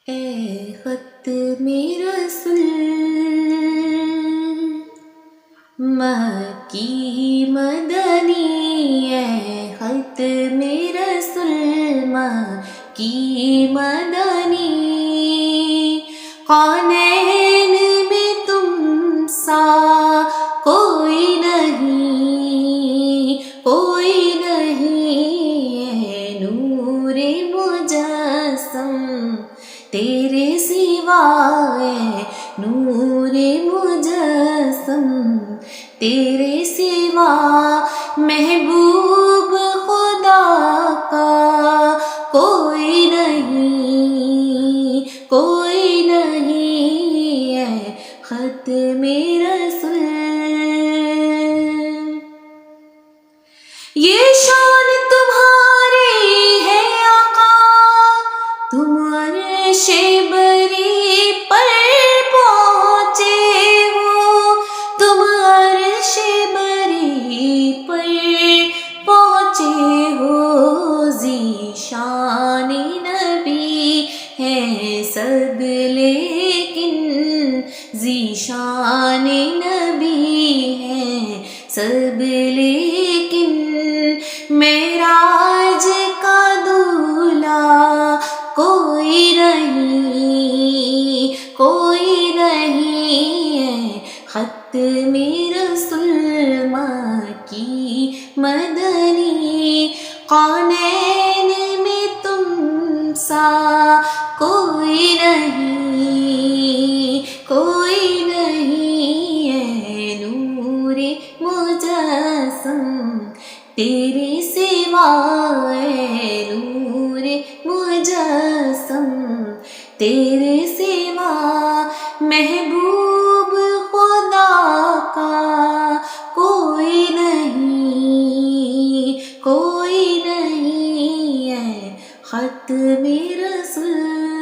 اے ختم رسول مکی مدنی، اے ختم رسول مکی مدنی، کونین میں تم سا کوئی نہیں، کوئی نہیں، اے نور مجسم تیرے سوائے، نور مجسم تیرے سوا، محبوب خدا کا کوئی نہیں، کوئی نہیں، اے ختم رسول۔ یہ شان تمہاری ہے آقا، تم عرش بری پر پہنچے ہو، تم عرش بری پر پہنچے ہو، ذیشان نبی ہے سب لیکن ذیشان نبی ہے سب لیکن، معراج کا دولہا کوئی نہیں، کوئی نہیں، اے ختم رسول مکی مدنی، کونین میں تم سا کوئی نہیں، کوئی نہیں، اے نور مجسم تیرے سوا، اے نور مجسم تیرے سوا، محبوب خدا کا کوئی نہیں، کوئی نہیں، اے ختم رسول۔